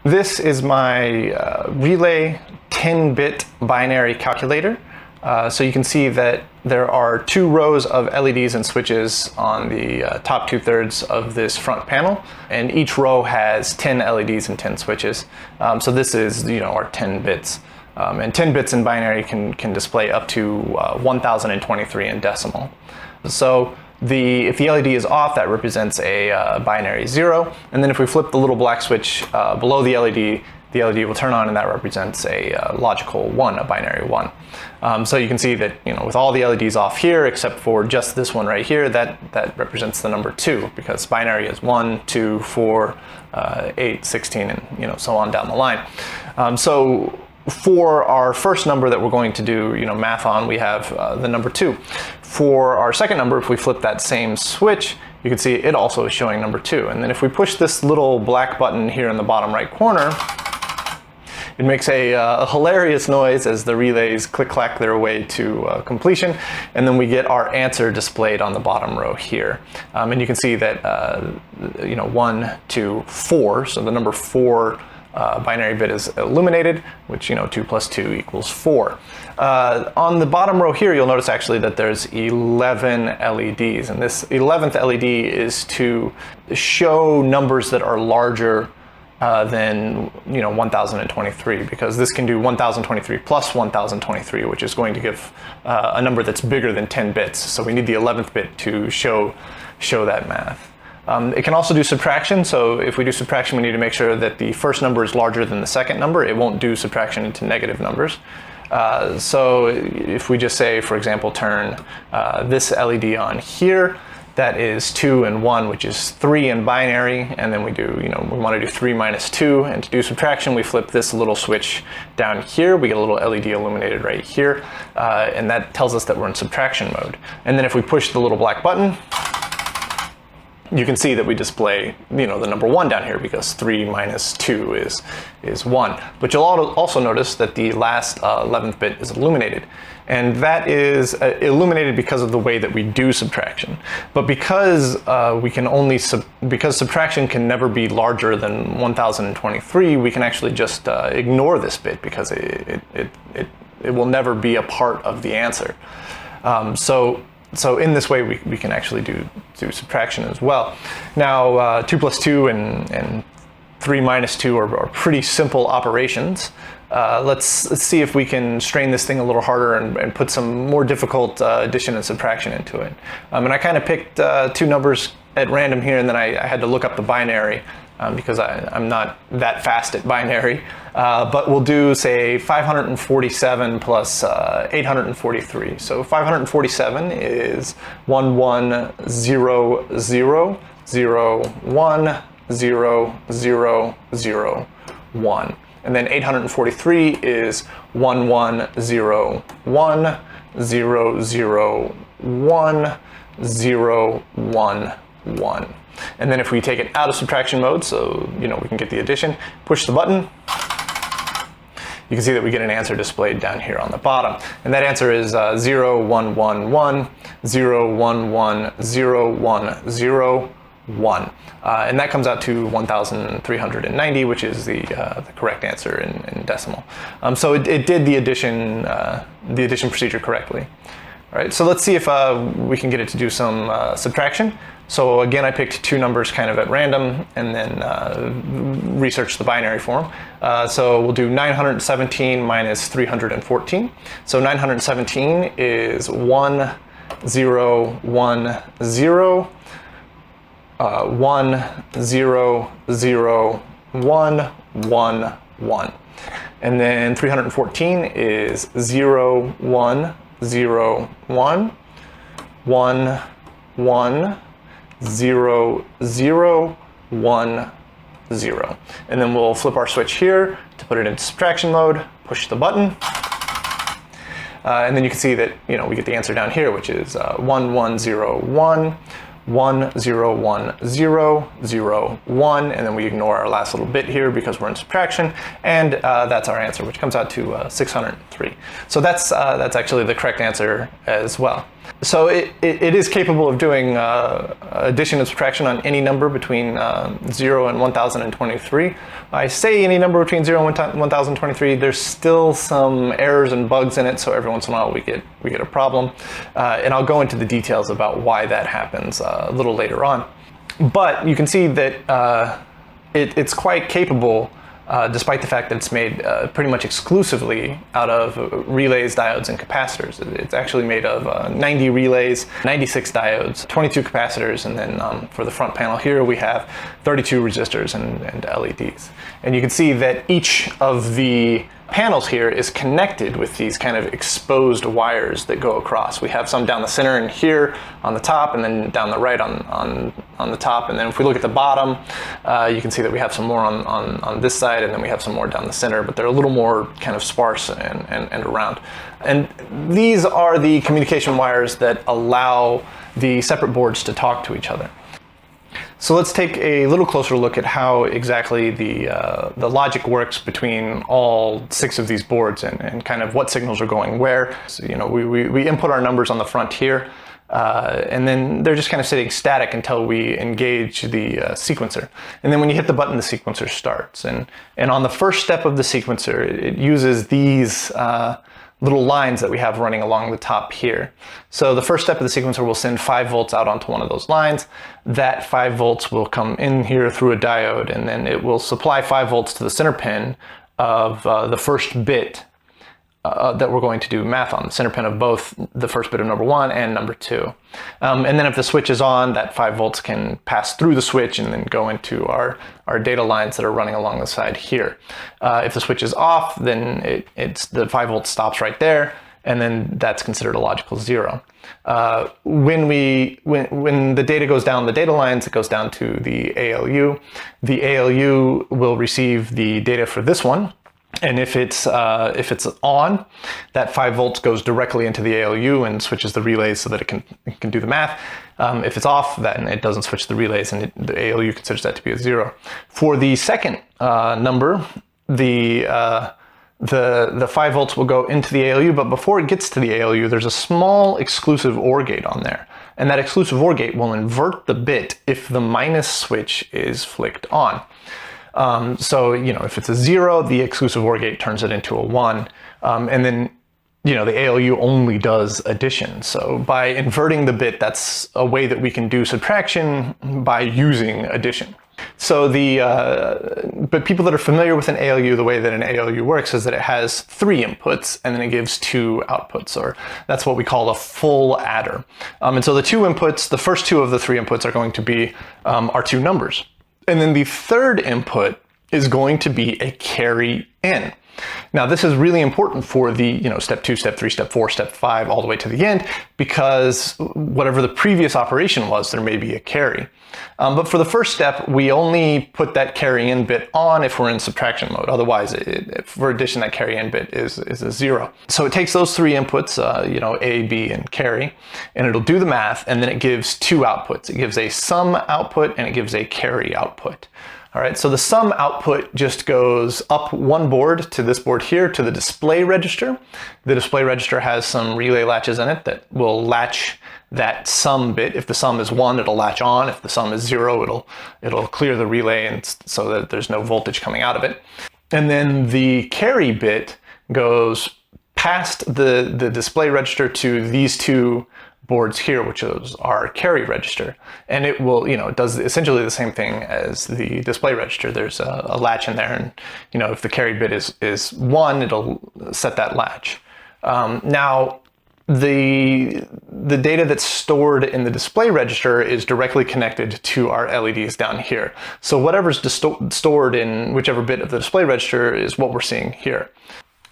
This is my relay 10-bit binary calculator. So you can see that there are 2 rows of LEDs and switches on the top 2/3 of this front panel, and each row has 10 LEDs and 10 switches. So this is, our 10 bits. And 10 bits in binary can display up to 1023 in decimal. So if the LED is off, that represents a binary 0, and then if we flip the little black switch below the LED will turn on, and that represents a logical 1, a binary 1. So you can see that, with all the LEDs off here, except for just this one right here, that represents the number 2, because binary is 1, 2, 4, 8, 16, and so on down the line. So for our first number that we're going to do, math on, we have the number 2. For our second number, if we flip that same switch, you can see it also is showing number 2. And then if we push this little black button here in the bottom right corner, it makes a hilarious noise as the relays click-clack their way to completion, and then we get our answer displayed on the bottom row here. And you can see that 1, 2, 4, so the number 4 binary bit is illuminated, which 2 plus 2 equals 4. On the bottom row here, you'll notice actually that there's 11 LEDs, and this 11th LED is to show numbers that are larger than 1023, because this can do 1023 plus 1023, which is going to give a number that's bigger than 10 bits. So we need the 11th bit to show that math. It can also do subtraction, so if we do subtraction, we need to make sure that the first number is larger than the second number. It won't do subtraction into negative numbers. So if we just say, for example, turn this LED on here, that is 2 and 1, which is 3 in binary, and then we want to do 3 minus 2, and to do subtraction, we flip this little switch down here. We get a little LED illuminated right here, and that tells us that we're in subtraction mode. And then if we push the little black button, you can see that we display, the number 1 down here, because 3 minus 2 is 1. But you'll also notice that the last 11th bit is illuminated. And that is illuminated because of the way that we do subtraction. But because because subtraction can never be larger than 1023, we can actually just ignore this bit, because it will never be a part of the answer. So in this way, we can actually do subtraction as well. Now, 2 plus 2 and 3 minus 2 are pretty simple operations. Let's see if we can strain this thing a little harder and put some more difficult addition and subtraction into it. And I kind of picked 2 numbers at random here, and then I had to look up the binary because I'm not that fast at binary. But we'll do, say, 547 plus 843. So 547 is 1 1 0 0 0 1 0 0 0 1. And then 843 is 1 1 0 1 0 0 1 0 1 1. And then if we take it out of subtraction mode, so we can get the addition, push the button, you can see that we get an answer displayed down here on the bottom. And that answer is 0 1 1 1 0 1 1 0 1 0 1. And that comes out to 1390, which is the correct answer in decimal. So it did the addition procedure correctly. All right, so let's see if we can get it to do some subtraction. So again, I picked 2 numbers kind of at random, and then researched the binary form. So we'll do 917 minus 314. So 917 is 1 0 1 0 1 0 0 1 1 1. And then 314 is 0 1 0 1 1 1 0 0 1 0. And then we'll flip our switch here to put it into subtraction mode, push the button, and then you can see that we get the answer down here, which is 1 1 0 1 1 0 1 0 0 1, and then we ignore our last little bit here because we're in subtraction, and that's our answer, which comes out to 603. So that's actually the correct answer as well. So it is capable of doing addition and subtraction on any number between 0 and 1023. I say any number between 0 and 1023, there's still some errors and bugs in it, so every once in a while we get a problem. And I'll go into the details about why that happens a little later on. But you can see that it's quite capable, despite the fact that it's made pretty much exclusively out of relays, diodes, and capacitors. It's actually made of 90 relays, 96 diodes, 22 capacitors, and then for the front panel here we have 32 resistors and LEDs. And you can see that each of the panels here is connected with these kind of exposed wires that go across. We have some down the center and here on the top, and then down the right on the top. And then if we look at the bottom, you can see that we have some more on this side, and then we have some more down the center, but they're a little more kind of sparse and around. And these are the communication wires that allow the separate boards to talk to each other. So let's take a little closer look at how exactly the logic works between all 6 of these boards and kind of what signals are going where. So, you know, we input our numbers on the front here, and then they're just kind of sitting static until we engage the sequencer. And then when you hit the button, the sequencer starts. And on the first step of the sequencer, it uses these little lines that we have running along the top here. So the first step of the sequencer will send 5 volts out onto one of those lines. That 5 volts will come in here through a diode, and then it will supply 5 volts to the center pin of the first bit that we're going to do math on, the center pin of both the first bit of number 1 and number 2. And then if the switch is on, that 5 volts can pass through the switch and then go into our data lines that are running along the side here. If the switch is off, then the 5 volts stops right there, and then that's considered a logical 0. When the data goes down the data lines, it goes down to the ALU. The ALU will receive the data for this one. And if it's on, that 5 volts goes directly into the ALU and switches the relays so that it can do the math. If it's off, then it doesn't switch the relays, and the ALU considers that to be a 0. For the second number, the 5 volts will go into the ALU, but before it gets to the ALU, there's a small exclusive OR gate on there. And that exclusive OR gate will invert the bit if the minus switch is flicked on. So, you know, if it's a 0, the exclusive OR gate turns it into a 1. And then, you know, the ALU only does addition. So by inverting the bit, that's a way that we can do subtraction by using addition. So but people that are familiar with an ALU, the way that an ALU works is that it has 3 inputs and then it gives 2 outputs, or that's what we call a full adder. And so the 2 inputs, the first 2 of the 3 inputs are going to be our 2 numbers. And then the third input is going to be a carry in. Now this is really important for the, you know, step 2, step 3, step 4, step 5, all the way to the end, because whatever the previous operation was, there may be a carry. But for the first step, we only put that carry in bit on if we're in subtraction mode. Otherwise, for addition, that carry in bit is a 0. So it takes those 3 inputs, you know, A, B, and carry, and it'll do the math, and then it gives 2 outputs. It gives a sum output and it gives a carry output. All right, so the sum output just goes up 1 board to this board here to the display register. The display register has some relay latches in it that will latch that sum bit. If the sum is 1, it'll latch on. If the sum is 0, it'll clear the relay, and so that there's no voltage coming out of it. And then the carry bit goes past the display register to these 2 boards here, which is our carry register, and it will, you know, it does essentially the same thing as the display register. There's a latch in there, and, you know, if the carry bit is 1, it'll set that latch. Now the data that's stored in the display register is directly connected to our LEDs down here. So whatever's stored in whichever bit of the display register is what we're seeing here.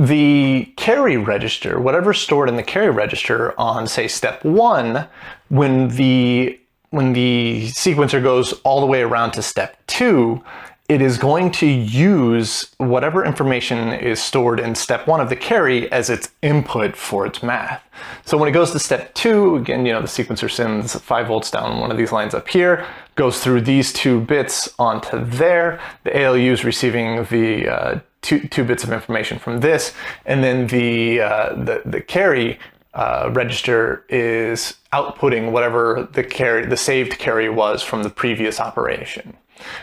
The carry register, whatever's stored in the carry register on, say, step 1, when the sequencer goes all the way around to step 2, it is going to use whatever information is stored in step 1 of the carry as its input for its math. So when it goes to step 2, again, you know, the sequencer sends 5 volts down one of these lines up here, goes through these 2 bits onto there. The ALU is receiving the two bits of information from this, and then the carry register is outputting whatever the saved carry was from the previous operation.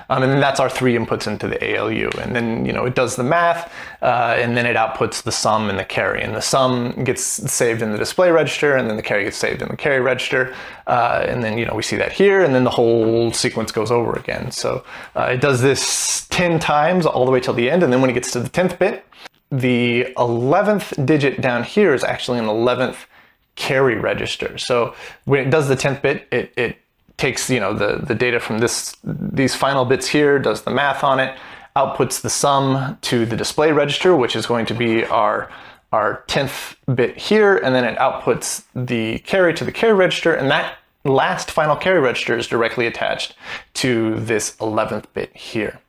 And then that's our 3 inputs into the ALU. And then, it does the math, and then it outputs the sum and the carry. And the sum gets saved in the display register, and then the carry gets saved in the carry register. And then, we see that here, and then the whole sequence goes over again. So it does this 10 times all the way till the end. And then when it gets to the 10th bit, the 11th digit down here is actually an 11th carry register. So when it does the 10th bit, it takes the data from these final bits here, does the math on it, outputs the sum to the display register, which is going to be our 10th bit here, and then it outputs the carry to the carry register, and that last final carry register is directly attached to this 11th bit here.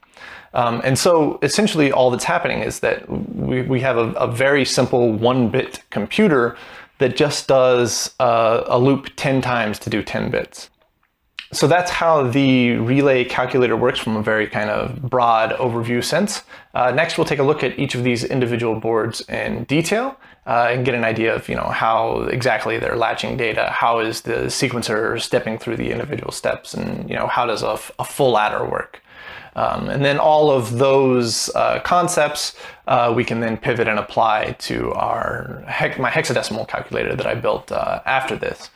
And so essentially all that's happening is that we have a very simple 1-bit computer that just does a loop 10 times to do 10 bits. So that's how the relay calculator works from a very kind of broad overview sense. Next, we'll take a look at each of these individual boards in detail and get an idea of how exactly they're latching data, how is the sequencer stepping through the individual steps, and how does a full adder work. And then all of those concepts we can then pivot and apply to my hexadecimal calculator that I built after this.